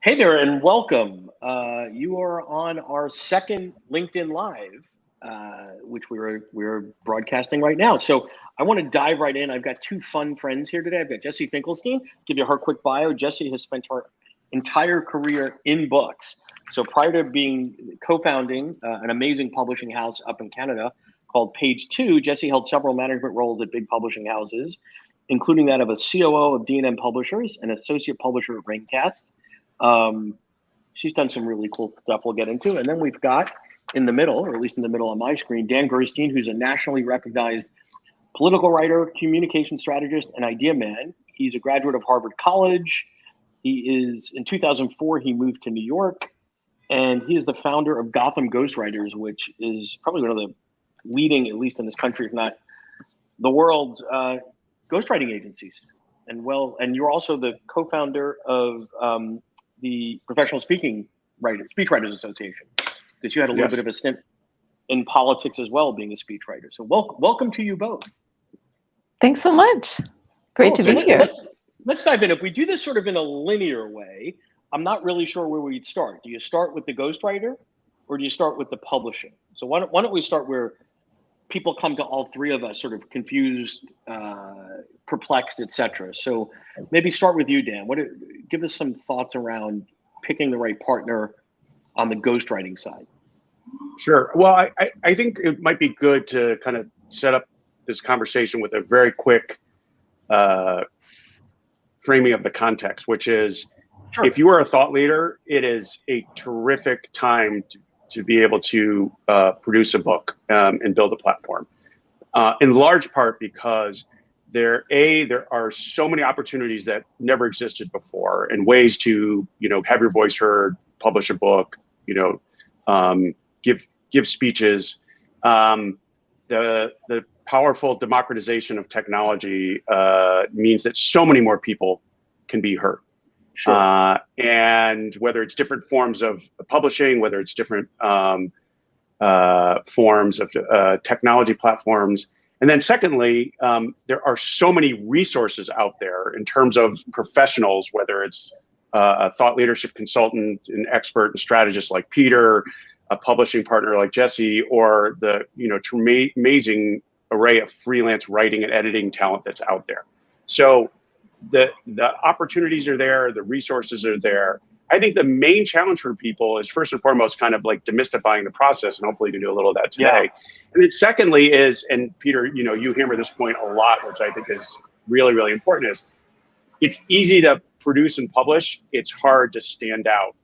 Hey there, and welcome. You are on our second LinkedIn Live, which we're broadcasting right now. So I want to dive right in. I've got two fun friends here today. I've got Jessie Finkelstein. Give you her quick bio. Jessie has spent her entire career in books. So prior to being co-founding an amazing publishing house up in Canada called Page Two, Jessie held several management roles at big publishing houses, including that of a COO of D&M Publishers and associate publisher at Raincast. She's done some really cool stuff we'll get into. And then we've got in the middle, or at least in the middle on my screen, Dan Gerstein, who's a nationally recognized political writer, communication strategist, and idea man. He's a graduate of Harvard College. In 2004, he moved to New York, and he is the founder of Gotham Ghostwriters, which is probably one of the leading, at least in this country, if not the world's ghostwriting agencies. And you're also the co-founder of the Professional Speechwriters Association, because you had a little bit of a stint in politics as well, being a speechwriter. So welcome to you both. Thanks so much. Great to be here. Let's dive in. If we do this sort of in a linear way, I'm not really sure where we'd start. Do you start with the ghostwriter, or do you start with the publishing? So why don't we start where people come to all three of us sort of confused, perplexed, etc. So maybe start with you, Dan. Give us some thoughts around picking the right partner on the ghostwriting side. Sure. Well, I think it might be good to kind of set up this conversation with a very quick framing of the context, which is, sure, if you are a thought leader, it is a terrific time to be able to produce a book and build a platform, in large part because there are so many opportunities that never existed before, and ways to have your voice heard, publish a book, give speeches. The powerful democratization of technology means that so many more people can be heard. Sure. And whether it's different forms of publishing, whether it's different forms of technology platforms. And then secondly, there are so many resources out there in terms of professionals, whether it's a thought leadership consultant, an expert and strategist like Peter, a publishing partner like Jessie, or the amazing array of freelance writing and editing talent that's out there. So the opportunities are there, the resources are there. I think the main challenge for people is, first and foremost, kind of like demystifying the process, and hopefully you can do a little of that today. Yeah. And then secondly is, and Peter, you hammer this point a lot, which I think is really, really important, is it's easy to produce and publish. It's hard to stand out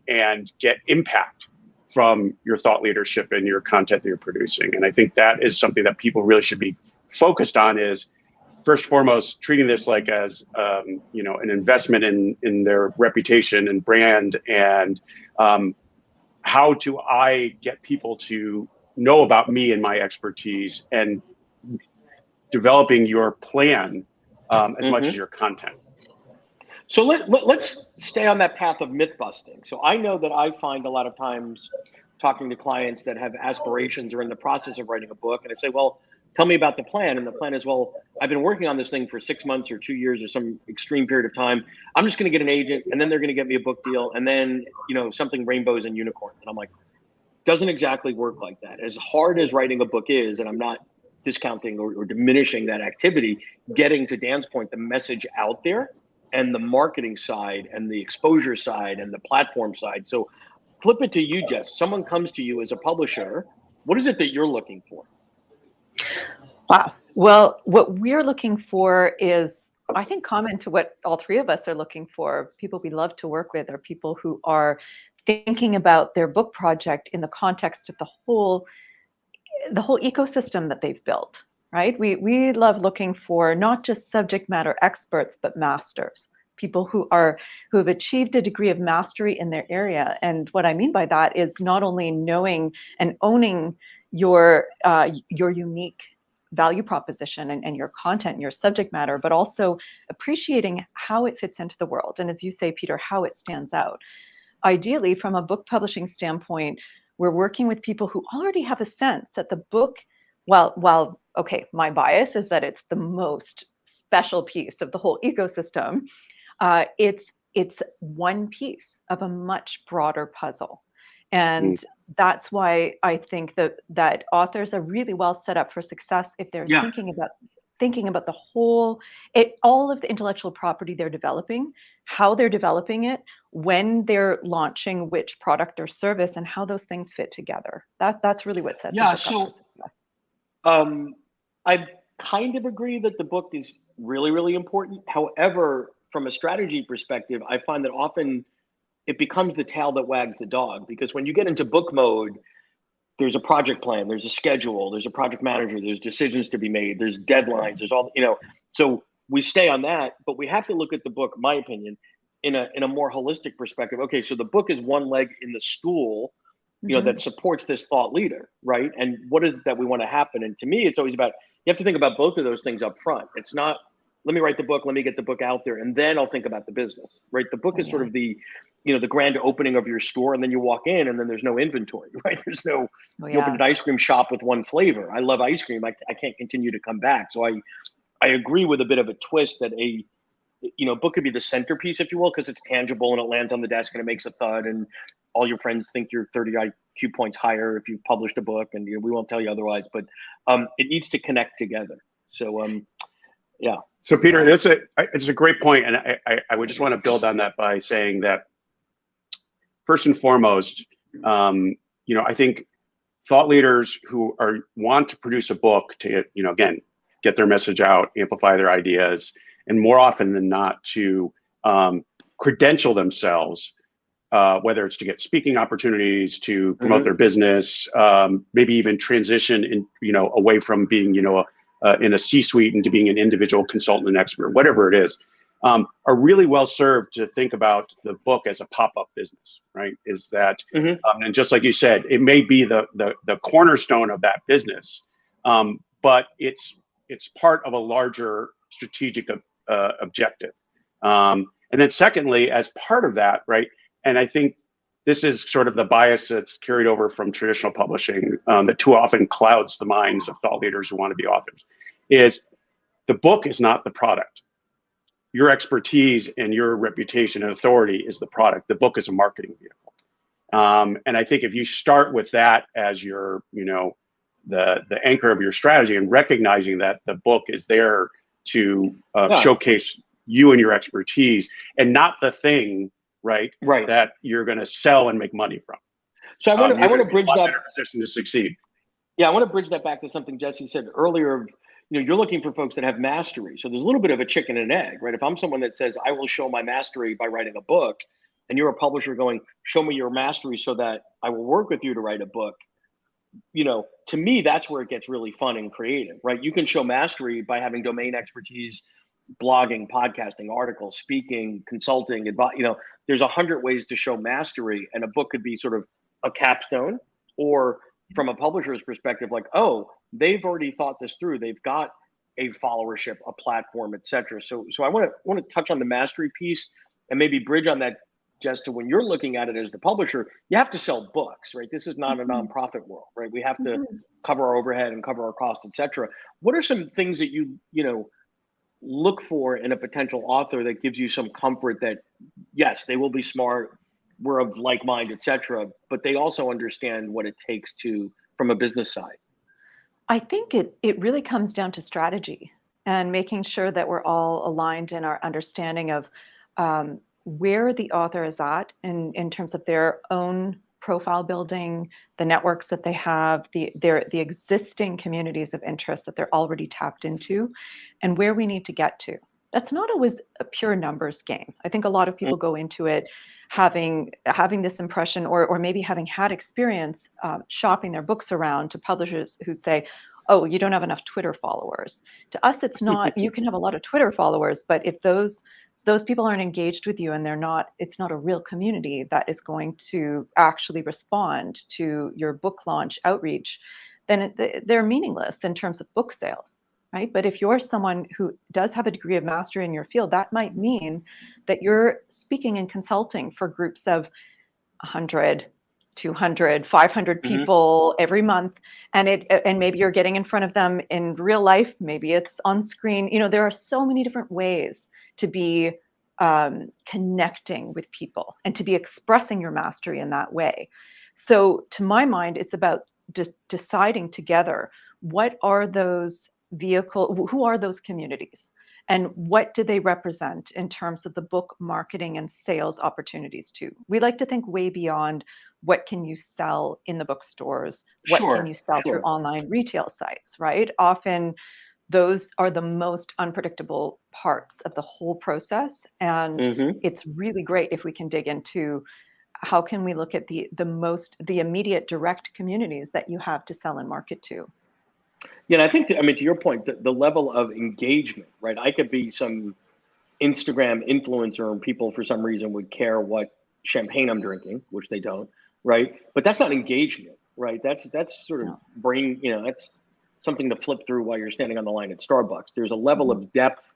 and get impact from your thought leadership and your content that you're producing. And I think that is something that people really should be focused on, is first and foremost, treating this like as an investment in their reputation and brand, and how do I get people to know about me and my expertise, and developing your plan as much as your content. So let's stay on that path of myth busting. So I know that I find a lot of times talking to clients that have aspirations or in the process of writing a book, and I say, well, tell me about the plan. And the plan is, well, I've been working on this thing for 6 months or 2 years or some extreme period of time. I'm just going to get an agent, and then they're going to get me a book deal, and then, something rainbows and unicorns. And I'm like, doesn't exactly work like that. As hard as writing a book is, and I'm not discounting or diminishing that activity, getting to Dan's point, the message out there and the marketing side and the exposure side and the platform side. So flip it to you, Jess. Someone comes to you as a publisher. What is it that you're looking for? Wow. Well, what we're looking for is, I think, common to what all three of us are looking for. People we love to work with are people who are thinking about their book project in the context of the whole ecosystem that they've built, right? We love looking for not just subject matter experts, but masters, people who have achieved a degree of mastery in their area. And what I mean by that is not only knowing and owning your unique value proposition and your content and your subject matter, but also appreciating how it fits into the world. And as you say, Peter, how it stands out. Ideally, from a book publishing standpoint, we're working with people who already have a sense that the book, while okay, my bias is that it's the most special piece of the whole ecosystem. It's one piece of a much broader puzzle. And that's why I think that authors are really well set up for success if they're thinking about the whole, all of the intellectual property they're developing, how they're developing it, when they're launching which product or service, and how those things fit together. That's really what sets a book up for success. I kind of agree that the book is really, really important. However, from a strategy perspective, I find that often it becomes the tail that wags the dog, because when you get into book mode, there's a project plan, there's a schedule, there's a project manager, there's decisions to be made, there's deadlines, there's all, so we stay on that, but we have to look at the book, in my opinion, in a more holistic perspective. Okay, so the book is one leg in the stool, that supports this thought leader, right? And what is it that we want to happen? And to me, it's always about, you have to think about both of those things up front. It's not, let me write the book, let me get the book out there, and then I'll think about the business, right? The book is sort of the, the grand opening of your store, and then you walk in and then there's no inventory, right? There's no, you open an ice cream shop with one flavor. I love ice cream. I can't continue to come back. So I agree with a bit of a twist that a book could be the centerpiece, if you will, because it's tangible and it lands on the desk and it makes a thud, and all your friends think you're 30 IQ points higher if you've published a book, and we won't tell you otherwise, but it needs to connect together. So, yeah. So Peter, it's a great point, and I would just want to build on that by saying that first and foremost, I think thought leaders who want to produce a book to, again, get their message out, amplify their ideas, and more often than not to credential themselves, whether it's to get speaking opportunities, to promote their business, maybe even transition away from being, in a C-suite into being an individual consultant and expert, whatever it is, are really well served to think about the book as a pop-up business, right? Is that, and just like you said, it may be the cornerstone of that business, but it's part of a larger strategic objective. And then secondly, as part of that, right, and I think this is sort of the bias that's carried over from traditional publishing that too often clouds the minds of thought leaders who want to be authors, is the book is not the product. Your expertise and your reputation and authority is the product. The book is a marketing vehicle. And I think if you start with that as your, the anchor of your strategy, and recognizing that the book is there to showcase you and your expertise, and not the thing, right, that you're going to sell and make money from. So I want to bridge that position to succeed. Yeah, I want to bridge that back to something Jesse said earlier. You're looking for folks that have mastery. So there's a little bit of a chicken and egg, right? If I'm someone that says I will show my mastery by writing a book, and you're a publisher going, show me your mastery so that I will work with you to write a book, to me, that's where it gets really fun and creative, right? You can show mastery by having domain expertise, blogging, podcasting, articles, speaking, consulting, there's 100 ways to show mastery, and a book could be sort of a capstone, or from a publisher's perspective, like, oh, they've already thought this through. They've got a followership, a platform, et cetera. So I want to touch on the mastery piece and maybe bridge on that, just to when you're looking at it as the publisher, you have to sell books, right? This is not a nonprofit world, right? We have to cover our overhead and cover our costs, et cetera. What are some things that you look for in a potential author that gives you some comfort that, yes, they will be smart, we're of like mind, et cetera, but they also understand what it takes from a business side? I think it really comes down to strategy and making sure that we're all aligned in our understanding of where the author is at in terms of their own profile building, the networks that they have, the existing communities of interest that they're already tapped into, and where we need to get to. That's not always a pure numbers game. I think a lot of people go into it having this impression, or maybe having had experience shopping their books around to publishers who say, oh, you don't have enough Twitter followers. To us, it's not, you can have a lot of Twitter followers, but if those people aren't engaged with you, and it's not a real community that is going to actually respond to your book launch outreach, then they're meaningless in terms of book sales. Right? But if you're someone who does have a degree of mastery in your field, that might mean that you're speaking and consulting for groups of 100, 200, 500 people every month, and maybe you're getting in front of them in real life, maybe it's on screen. You know, there are so many different ways to be connecting with people and to be expressing your mastery in that way. So to my mind, it's about deciding together, what are those who are those communities, and what do they represent in terms of the book marketing and sales opportunities too. We like to think way beyond what can you sell in the bookstores, what can you sell through online retail sites, right? Often those are the most unpredictable parts of the whole process. And it's really great if we can dig into how can we look at the immediate direct communities that you have to sell and market to. Yeah, and I think, I mean, to your point, the level of engagement, right? I could be some Instagram influencer and people for some reason would care what champagne I'm drinking, which they don't, right? But that's not engagement, right? That's sort of brain, you know, that's something to flip through while you're standing on the line at Starbucks. There's a level of depth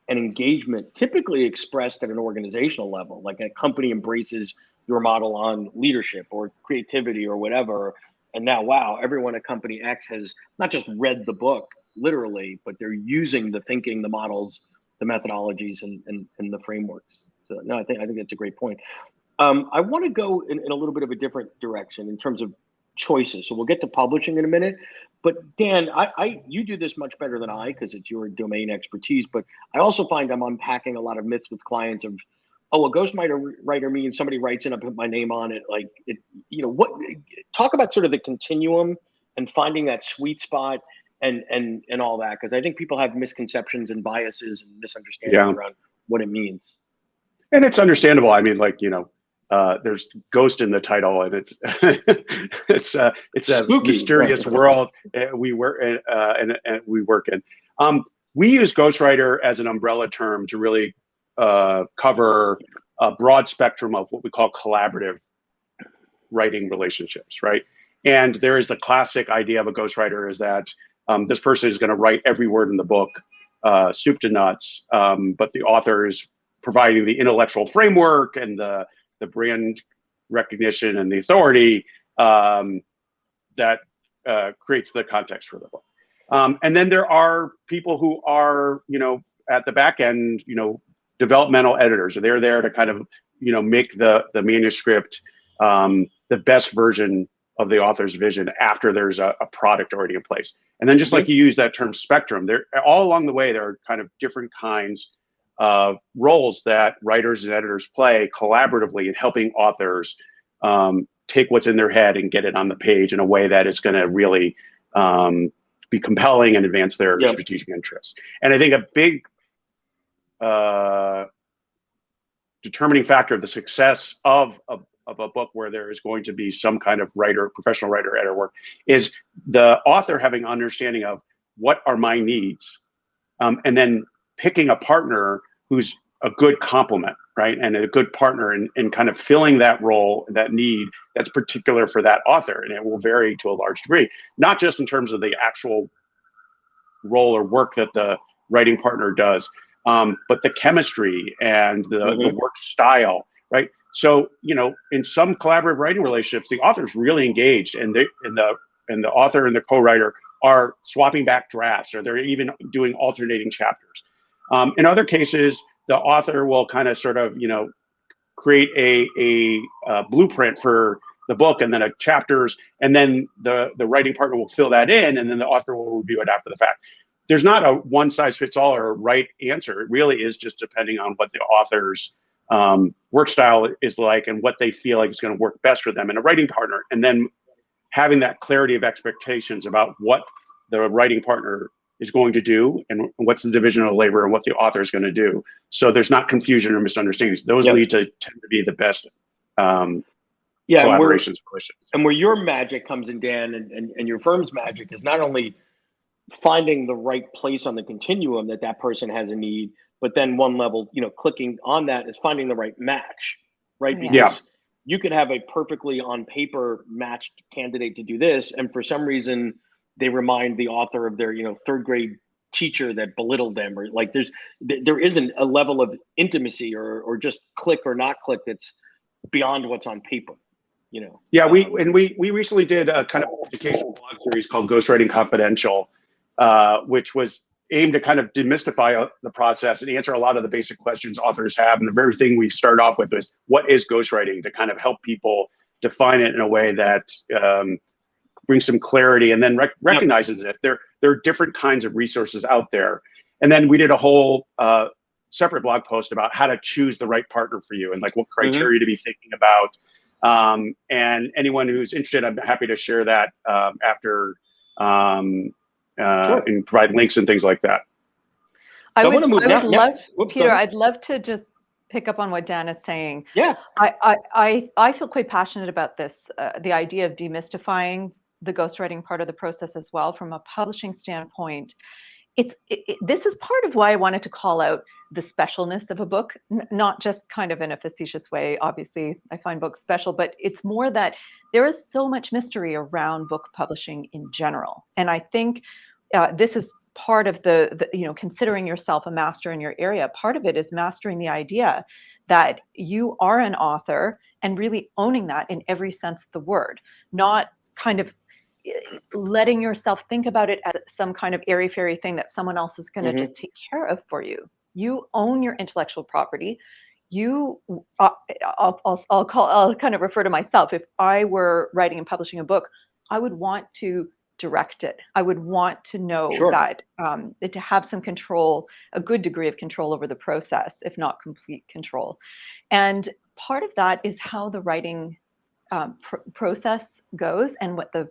and engagement typically expressed at an organizational level, like a company embraces your model on leadership or creativity or whatever. And now, wow, everyone at company X has not just read the book literally, but they're using the thinking, the models, the methodologies, and the frameworks. So no, I think that's a great point. I want to go in a little bit of a different direction in terms of choices. So we'll get to publishing in a minute. But Dan, you do this much better than I because it's your domain expertise. But I also find I'm unpacking a lot of myths with clients of, oh, a ghostwriter means somebody writes in, I put my name on it. Like it, you know, what? Talk about sort of the continuum and finding that sweet spot and all that, because I think people have misconceptions and biases and misunderstandings around what it means. And it's understandable. I mean, like, you know, there's ghost in the title, and it's it's a spooky, mysterious world we work and we work in. We use ghostwriter as an umbrella term to really cover a broad spectrum of what we call collaborative writing relationships, right? And there is the classic idea of a ghostwriter is that this person is going to write every word in the book, soup to nuts, but the author is providing the intellectual framework and the brand recognition and the authority that creates the context for the book. And then there are people who are, you know, at the back end, you know, developmental editors. They're there to kind of, you know, make the manuscript the best version of the author's vision after there's a product already in place. And then just like you use that term spectrum, there all along the way, there are kind of different kinds roles that writers and editors play collaboratively in helping authors take what's in their head and get it on the page in a way that is going to really be compelling and advance their strategic interests. And I think a big determining factor of the success of a book where there is going to be some kind of professional writer, editor work is the author having understanding of what are my needs, and then picking a partner who's a good complement, right? And a good partner in kind of filling that role, that need that's particular for that author. And it will vary to a large degree, not just in terms of the actual role or work that the writing partner does, but the chemistry and the work style, right? So, you know, in some collaborative writing relationships, the author's really engaged, and the author and the co-writer are swapping back drafts, or they're even doing alternating chapters. In other cases, the author will kind of sort of, you know, create a blueprint for the book and then a chapters, and then the writing partner will fill that in, and then the author will review it after the fact. There's not a one size fits all or a right answer. It really is just depending on what the author's work style is like and what they feel like is going to work best for them and a writing partner, and then having that clarity of expectations about what the writing partner is going to do and what's the division of labor and what the author is going to do. So there's not confusion or misunderstandings. Those tend to be the best collaborations. And where your magic comes in, Dan, and your firm's magic is not only finding the right place on the continuum that person has a need, but then one level, you know, clicking on that is finding the right match, right? Because you could have a perfectly on paper matched candidate to do this, and for some reason they remind the author of their, you know, third grade teacher that belittled them, or like there isn't a level of intimacy or just click or not click that's beyond what's on paper. you know. Yeah, we recently did a kind of educational blog series called Ghostwriting Confidential, which was aimed to kind of demystify the process and answer a lot of the basic questions authors have. And the very thing we start off with is, what is ghostwriting, to kind of help people define it in a way that brings some clarity, and then recognizes it. There are different kinds of resources out there. And then we did a whole separate blog post about how to choose the right partner for you, and like what criteria to be thinking about. And anyone who's interested, I'm happy to share that after and provide links and things like that. I would love, Peter, I'd love to just pick up on what Dan is saying. Yeah. I feel quite passionate about this, the idea of demystifying the ghostwriting part of the process as well from a publishing standpoint. This is part of why I wanted to call out the specialness of a book, not just kind of in a facetious way. Obviously, I find books special, but it's more that there is so much mystery around book publishing in general. And I think this is part of the considering yourself a master in your area. Part of it is mastering the idea that you are an author and really owning that in every sense of the word, not kind of letting yourself think about it as some kind of airy-fairy thing that someone else is going to just take care of for you. You own your intellectual property. I'll kind of refer to myself. If I were writing and publishing a book, I would want to direct it. I would want to know that to have some control, a good degree of control over the process, if not complete control. And part of that is how the writing process goes and what the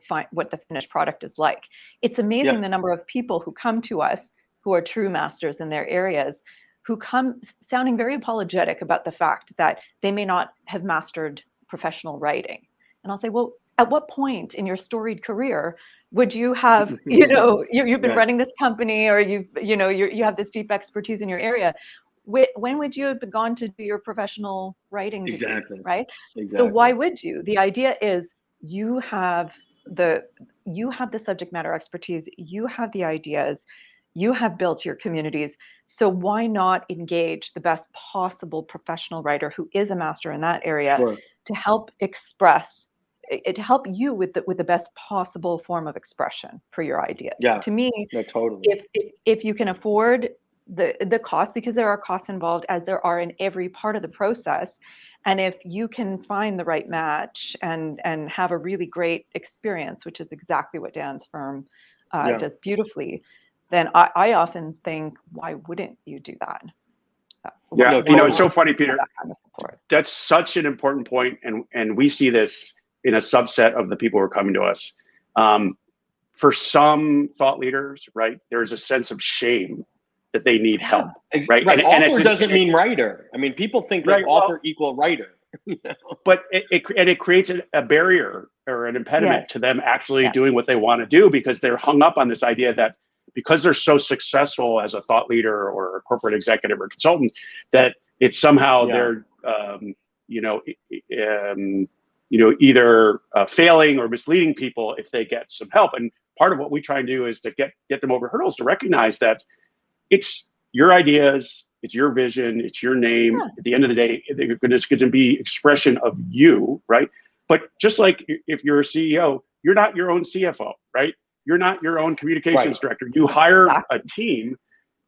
finished product is like. It's amazing the number of people who come to us who are true masters in their areas, who come sounding very apologetic about the fact that they may not have mastered professional writing. And I'll say, well, at what point in your storied career would you have, you've been running this company, or you have this deep expertise in your area? When would you have gone to do your professional writing degree, right? Exactly. So why would you? The idea is you have the subject matter expertise, you have the ideas, you have built your communities. So why not engage the best possible professional writer who is a master in that area to help express, to help you with the best possible form of expression for your ideas? To me, totally. If you can afford the cost, because there are costs involved, as there are in every part of the process, and if you can find the right match and have a really great experience, which is exactly what Dan's firm does beautifully, then I often think, why wouldn't you do that? It's so funny, Peter. That's such an important point, and we see this in a subset of the people who are coming to us. For some thought leaders, right, there's a sense of shame that they need help, right? And author doesn't mean writer. I mean, people think that author equal writer. But it creates a barrier or an impediment to them actually doing what they want to do, because they're hung up on this idea that because they're so successful as a thought leader or a corporate executive or consultant, that it's somehow they're either failing or misleading people if they get some help. And part of what we try and do is to get them over hurdles, to recognize that it's your ideas, it's your vision, it's your name. At the end of the day, it's going to be expression of you, right? But just like if you're a CEO, you're not your own CFO, right? You're not your own communications director. You hire a team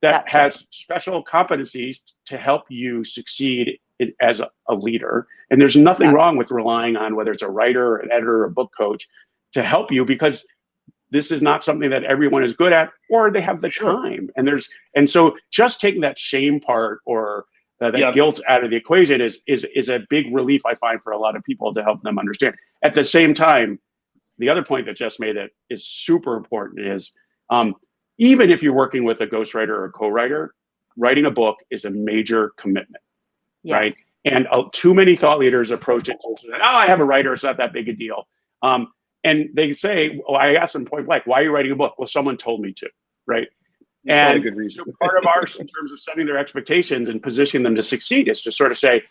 that has special competencies to help you succeed as a leader. And there's nothing wrong with relying on whether it's a writer, an editor, or a book coach to help you, because this is not something that everyone is good at, or they have the time. And so just taking that shame part or that guilt out of the equation is a big relief, I find, for a lot of people, to help them understand. At the same time, the other point that Jess made that is super important is even if you're working with a ghostwriter or a co-writer, writing a book is a major commitment, right? And too many thought leaders approach it, I have a writer, it's not that big a deal. And they say, I asked them point blank, why are you writing a book? Well, someone told me to, right? And a good reason. So part of ours in terms of setting their expectations and positioning them to succeed is to sort of say,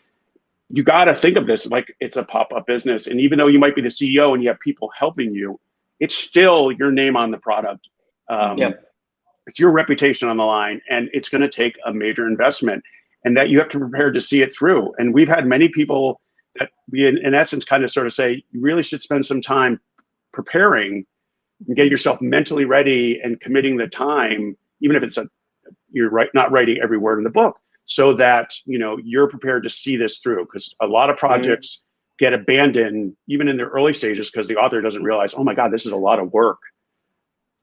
you got to think of this like it's a pop-up business. And even though you might be the CEO and you have people helping you, it's still your name on the product. It's your reputation on the line, and it's going to take a major investment, and that you have to prepare to see it through. And we've had many people that we, in essence, kind of sort of say, you really should spend some time preparing and getting yourself mentally ready and committing the time, even if it's you're not writing every word in the book, so that you're prepared to see this through. Because a lot of projects get abandoned even in their early stages because the author doesn't realize, oh my God, this is a lot of work.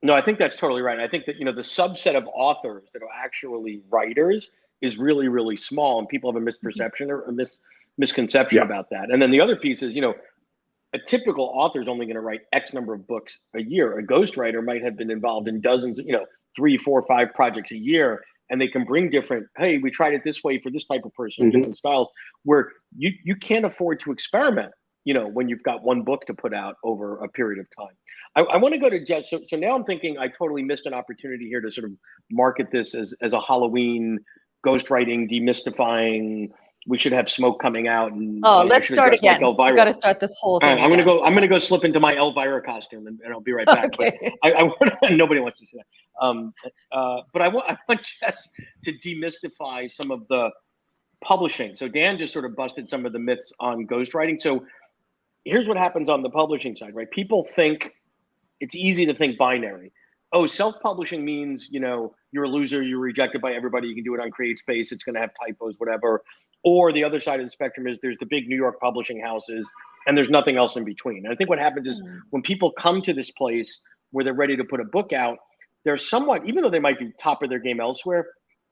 No, I think that's totally right. I think that the subset of authors that are actually writers is really, really small, and people have a misperception or a misconception about that. And then the other piece is, a typical author is only going to write X number of books a year. A ghostwriter might have been involved in dozens, 3, 4, 5 projects a year, and they can bring different, hey, we tried it this way for this type of person, different styles, where you can't afford to experiment, when you've got one book to put out over a period of time. I want to go to Jess. So now I'm thinking I totally missed an opportunity here to sort of market this as a Halloween ghostwriting, demystifying. We should have smoke coming out, and let's start again. Like we got to start this whole thing. I'm gonna go slip into my Elvira costume, and I'll be right back. Okay. But nobody wants to see that. But I want Jess to demystify some of the publishing. So Dan just sort of busted some of the myths on ghostwriting. So here's what happens on the publishing side, right? People think it's easy to think binary. Oh, self-publishing means, you're a loser, you're rejected by everybody, you can do it on CreateSpace, it's going to have typos, whatever. Or the other side of the spectrum is there's the big New York publishing houses and there's nothing else in between. And I think what happens is when people come to this place where they're ready to put a book out, they're somewhat, even though they might be top of their game elsewhere,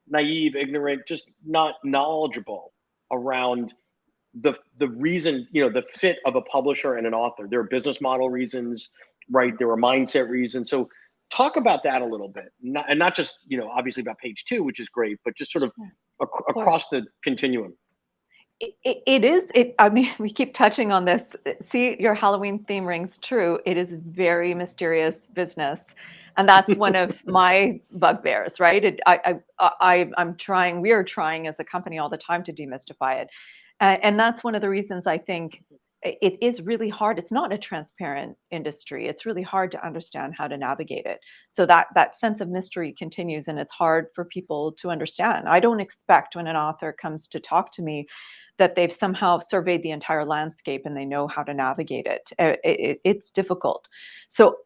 naive, ignorant, just not knowledgeable around the reason, the fit of a publisher and an author. There are business model reasons, right? There are mindset reasons. So talk about that a little bit, not just, obviously about page 2, which is great, but just sort of across the continuum. It is. I mean, we keep touching on this. See, your Halloween theme rings true. It is very mysterious business. And that's one of my bugbears, right? I'm trying, we are trying as a company all the time to demystify it. And that's one of the reasons I think it is really hard. It's not a transparent industry. It's really hard to understand how to navigate it. So that sense of mystery continues, and it's hard for people to understand. I don't expect when an author comes to talk to me that they've somehow surveyed the entire landscape and they know how to navigate it. It's difficult. So,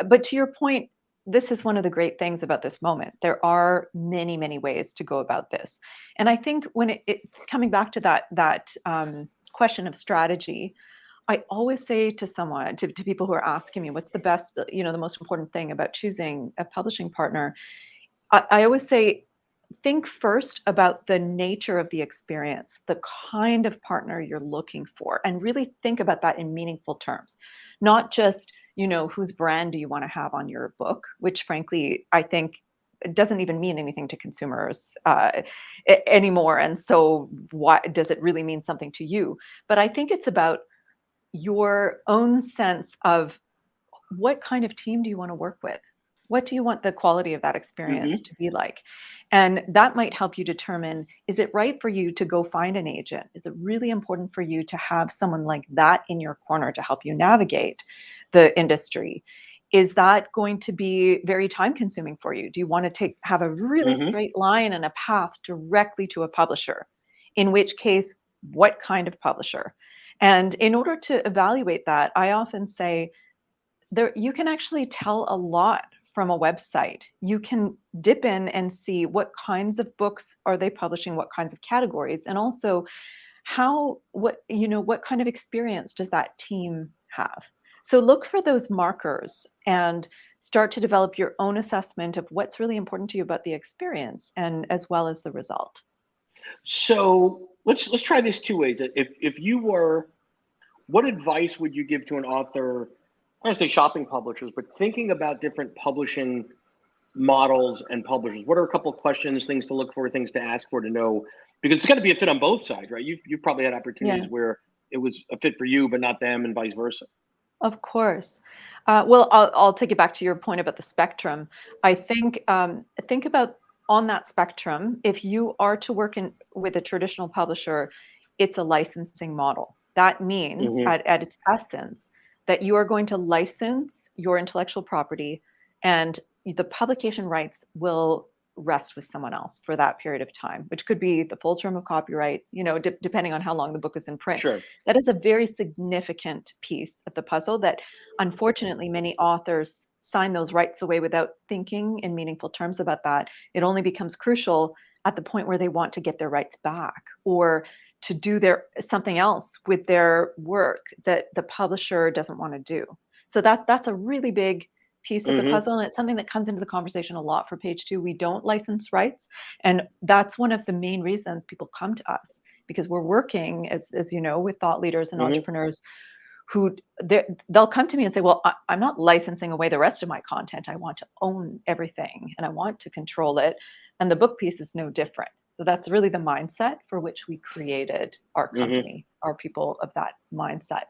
but to your point, this is one of the great things about this moment. There are many, many ways to go about this. And I think when it's coming back to that question of strategy, I always say to someone, to people who are asking me, what's the best, the most important thing about choosing a publishing partner? I always say, think first about the nature of the experience, the kind of partner you're looking for, and really think about that in meaningful terms, not just, whose brand do you want to have on your book, which frankly, I think it doesn't even mean anything to consumers anymore. And so why does it really mean something to you? But I think it's about your own sense of what kind of team do you want to work with? What do you want the quality of that experience to be like? And that might help you determine, is it right for you to go find an agent? Is it really important for you to have someone like that in your corner to help you navigate the industry? Is that going to be very time consuming for you? Do you want to have a really straight line and a path directly to a publisher? In which case, what kind of publisher? And in order to evaluate that, I often say you can actually tell a lot from a website. You can dip in and see what kinds of books are they publishing, what kinds of categories, and also what kind of experience does that team have. So look for those markers and start to develop your own assessment of what's really important to you about the experience and as well as the result. So let's try this 2 ways. If you were, what advice would you give to an author? I don't say shopping publishers, but thinking about different publishing models and publishers. What are a couple of questions, things to look for, things to ask for, to know? Because it's got to be a fit on both sides, right? You've probably had opportunities where it was a fit for you, but not them, and vice versa. Of course. Well, I'll take it back to your point about the spectrum. I think about on that spectrum, if you are to work with a traditional publisher, it's a licensing model. That means at its essence that you are going to license your intellectual property, and the publication rights will rest with someone else for that period of time, which could be the full term of copyright, depending on how long the book is in print. Sure. That is a very significant piece of the puzzle that unfortunately many authors sign those rights away without thinking in meaningful terms about that. It only becomes crucial at the point where they want to get their rights back or to do something else with their work that the publisher doesn't want to do. So that's a really big piece of the puzzle, and it's something that comes into the conversation a lot for Page Two. We don't license rights, and that's one of the main reasons people come to us, because we're working, as you know, with thought leaders and entrepreneurs who they'll come to me and say, well, I'm not licensing away the rest of my content. I want to own everything and I want to control it. And the book piece is no different. So that's really the mindset for which we created our company, our people of that mindset.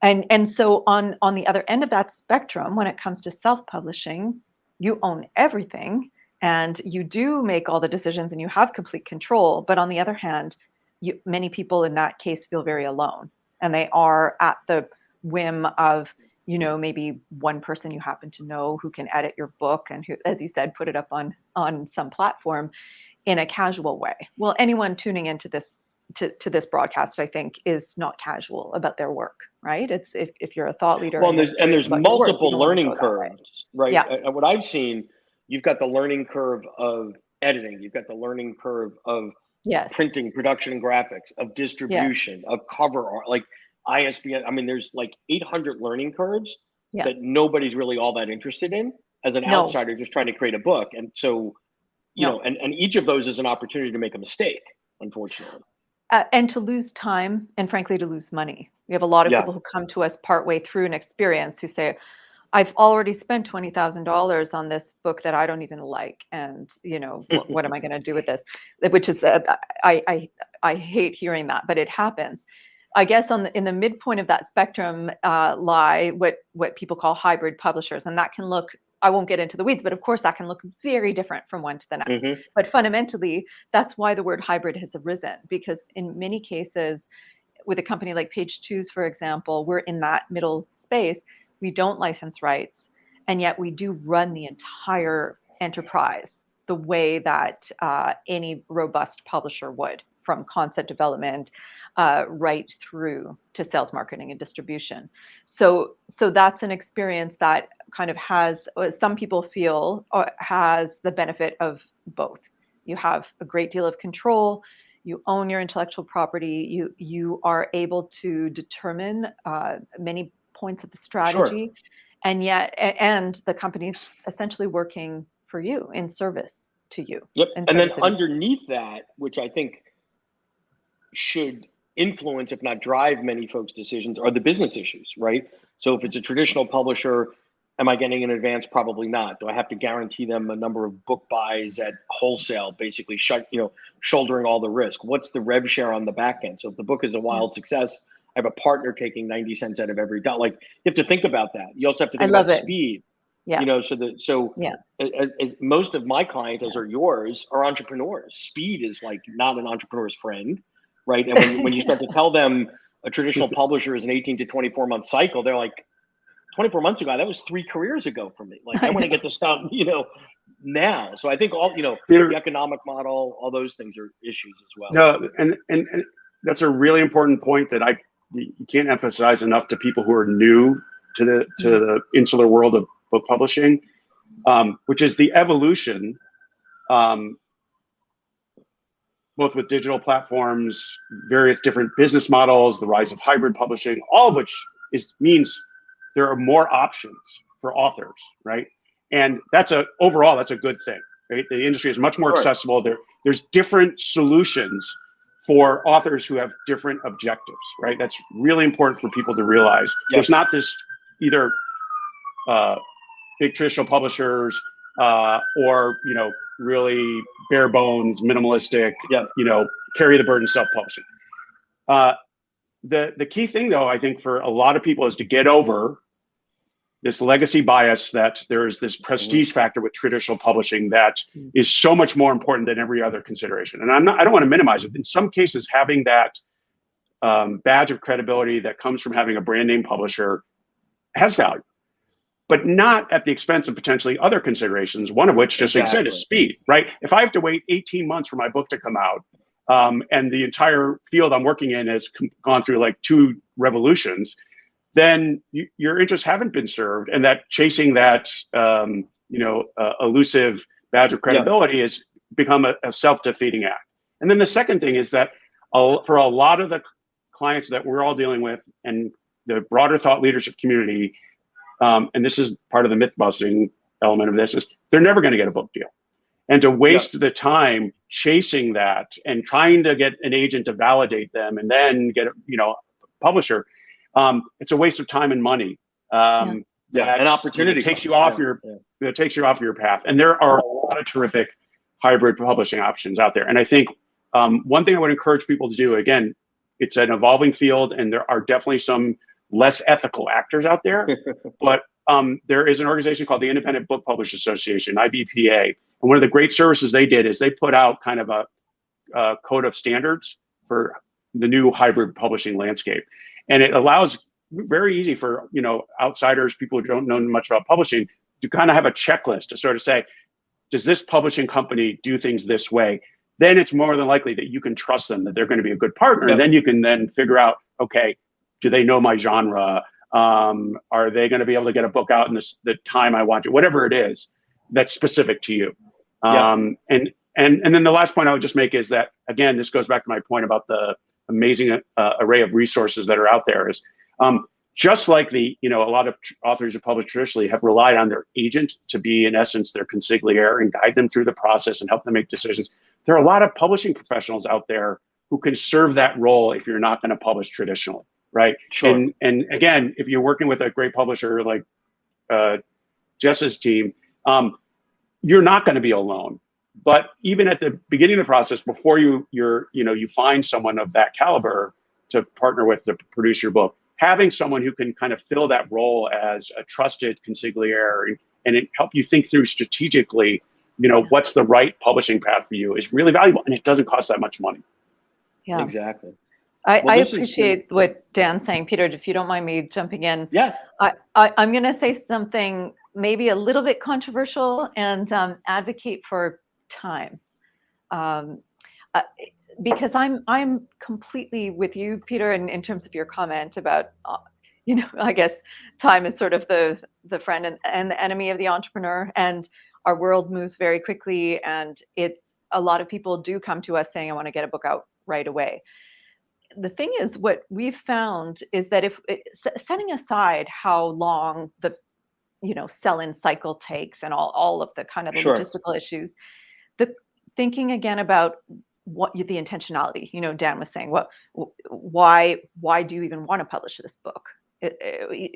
And so on the other end of that spectrum, when it comes to self-publishing, you own everything and you do make all the decisions and you have complete control. But on the other hand, many people in that case feel very alone, and they are at the whim of, maybe one person you happen to know who can edit your book and who, as you said, put it up on some platform in a casual way. Well, anyone tuning into this to this broadcast, I think, is not casual about their work, right? It's if you're a thought leader. Well, and there's multiple learning curves, right? Yeah. What I've seen, you've got the learning curve of editing, you've got the learning curve of printing, production, and graphics, of distribution, of cover art, like ISBN. I mean, there's like 800 learning curves that nobody's really all that interested in as an outsider just trying to create a book. And so, and each of those is an opportunity to make a mistake, unfortunately. And to lose time, and frankly, to lose money. We have a lot of people who come to us partway through an experience who say, I've already spent $20,000 on this book that I don't even like. And, what am I going to do with this? Which is, I hate hearing that, but it happens. I guess in the midpoint of that spectrum lie what people call hybrid publishers. And that can look, I won't get into the weeds, but of course that can look very different from one to the next. But fundamentally, that's why the word hybrid has arisen, because in many cases, with a company like Page Two's, for example, we're in that middle space. We don't license rights, and yet we do run the entire enterprise the way that any robust publisher would, from concept development right through to sales, marketing, and distribution. So that's an experience that kind of has, some people feel, has the benefit of both. You have a great deal of control. You own your intellectual property. You are able to determine many points of the strategy, and the company's essentially working for you, in service to you. Yep. And then underneath that, which I think should influence, if not drive, many folks' decisions, are the business issues, right? So if it's a traditional publisher, am I getting an advance? Probably not. Do I have to guarantee them a number of book buys at wholesale, basically shouldering all the risk? What's the rev share on the back end? So if the book is a wild success, I have a partner taking 90 cents out of every dollar. Like, you have to think about that. You also have to think about speed. Yeah. As most of my clients, as are yours, are entrepreneurs. Speed is like not an entrepreneur's friend, right? And when you start to tell them a traditional publisher is an 18 to 24 month cycle, they're like, 24 months ago, that was 3 careers ago for me. Like, I want to get this done, now. So I think all, the economic model, all those things are issues as well. No, and that's a really important point that you can't emphasize enough to people who are new to the insular world of book publishing, which is the evolution, both with digital platforms, various different business models, the rise of hybrid publishing, all of which means there are more options for authors, right? And overall, that's a good thing, right? The industry is much more accessible. There's different solutions for authors who have different objectives, right? That's really important for people to realize. There's not this either big traditional publishers or really bare bones, minimalistic, carry the burden self-publishing. The key thing, though, I think for a lot of people is to get over this legacy bias that there is this prestige factor with traditional publishing that is so much more important than every other consideration. And I don't want to minimize it. In some cases, having that badge of credibility that comes from having a brand name publisher has value. but not at the expense of potentially other considerations, one of which, just like you said, is speed, right? If I have to wait 18 months for my book to come out, and the entire field I'm working in has gone through like 2 revolutions, then your interests haven't been served, and that chasing that elusive badge of credibility has become a self-defeating act. And then the second thing is that for a lot of the clients that we're all dealing with and the broader thought leadership community, and this is part of the myth-busting element of this, is they're never going to get a book deal. And to waste the time chasing that and trying to get an agent to validate them and then get a publisher, it's a waste of time and money. An opportunity takes you off it takes you off your path. And there are a lot of terrific hybrid publishing options out there. And I think one thing I would encourage people to do, again, it's an evolving field, and there are definitely some less ethical actors out there, but there is an organization called the Independent Book Publishers Association, IBPA. And one of the great services they did is they put out kind of a code of standards for the new hybrid publishing landscape. And it allows, very easy for outsiders, people who don't know much about publishing, to kind of have a checklist to sort of say, does this publishing company do things this way? Then it's more than likely that you can trust them, that they're going to be a good partner. And then you can then figure out, okay, do they know my genre? Are they going to be able to get a book out in the time I want to? Whatever it is that's specific to you. And then the last point I would just make is that, again, this goes back to my point about the amazing array of resources that are out there. Is just like a lot of authors who publish traditionally have relied on their agent to be, in essence, their consigliere and guide them through the process and help them make decisions. There are a lot of publishing professionals out there who can serve that role if you're not going to publish traditionally, right? Sure. And again, if you're working with a great publisher like Jess's team, you're not going to be alone. But even at the beginning of the process, before you find someone of that caliber to partner with to produce your book, having someone who can kind of fill that role as a trusted consigliere and help you think through strategically, what's the right publishing path for you is really valuable, and it doesn't cost that much money. Yeah, exactly. I appreciate what Dan's saying, Peter. If you don't mind me jumping in, I'm going to say something maybe a little bit controversial and advocate for time, because I'm completely with you, Peter, in terms of your comment about I guess time is sort of the friend and the enemy of the entrepreneur, and our world moves very quickly, and it's a lot of people do come to us saying, I want to get a book out right away. The thing is, what we've found is that if setting aside how long the sell-in cycle takes and all of the kind of the logistical issues, the thinking again about what the intentionality, Dan was saying, why do you even want to publish this book?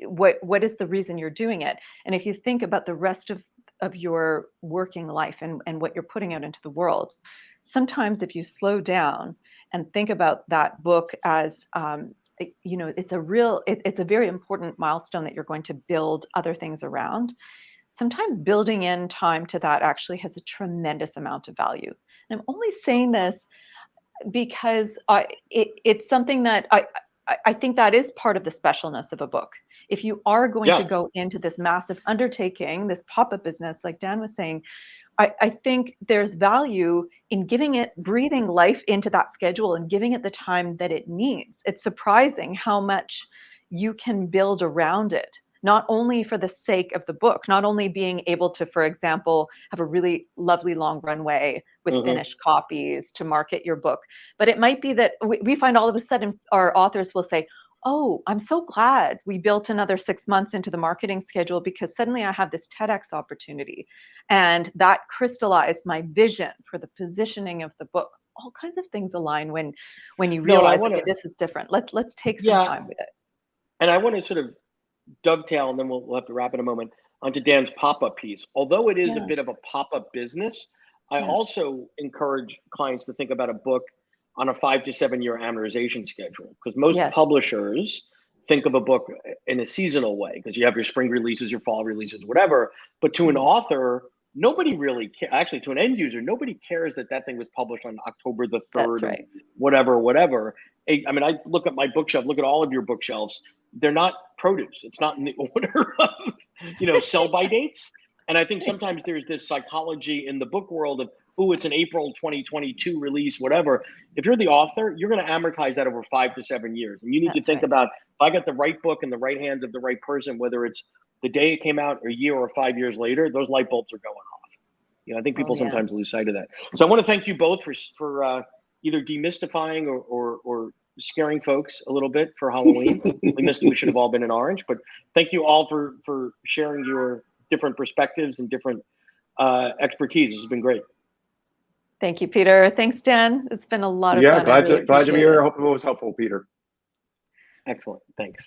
What is the reason you're doing it? And if you think about the rest of your working life and what you're putting out into the world, sometimes if you slow down and think about that book as it's a very important milestone that you're going to build other things around. Sometimes building in time to that actually has a tremendous amount of value. And I'm only saying this because it's something that I think that is part of the specialness of a book. If you are going to go into this massive undertaking, this pop-up business, like Dan was saying, I think there's value in breathing life into that schedule and giving it the time that it needs. It's surprising how much you can build around it, not only for the sake of the book, not only being able to, for example, have a really lovely long runway with finished copies to market your book, but it might be that we find all of a sudden our authors will say, oh, I'm so glad we built another 6 months into the marketing schedule because suddenly I have this TEDx opportunity. And that crystallized my vision for the positioning of the book. All kinds of things align when you realize, okay, this is different. Let's take some time with it. And I want to sort of dovetail, and then we'll have to wrap in a moment, onto Dan's pop-up piece. Although it is a bit of a pop-up business, I also encourage clients to think about a book on a 5 to 7 year amortization schedule, because most publishers think of a book in a seasonal way, because you have your spring releases, your fall releases, whatever. But to an author, nobody really cares. Actually, to an end user, nobody cares that thing was published on October the 3rd, whatever. I mean, I look at my bookshelf, look at all of your bookshelves. they're not produce. It's not in the order of, sell by dates. And I think sometimes there's this psychology in the book world of, oh, it's an April 2022 release, whatever. If you're the author, you're going to amortize that over 5 to 7 years. And you need to think about, if I got the right book in the right hands of the right person, whether it's the day it came out, a year or 5 years later, those light bulbs are going off. I think people sometimes lose sight of that. So I want to thank you both for either demystifying or scaring folks a little bit for Halloween. We should have all been in orange, but thank you all for sharing your different perspectives and different expertise. This has been great. Thank you, Peter. Thanks, Dan. It's been a lot of fun. Glad to be here. I hope it was helpful, Peter. Excellent. Thanks.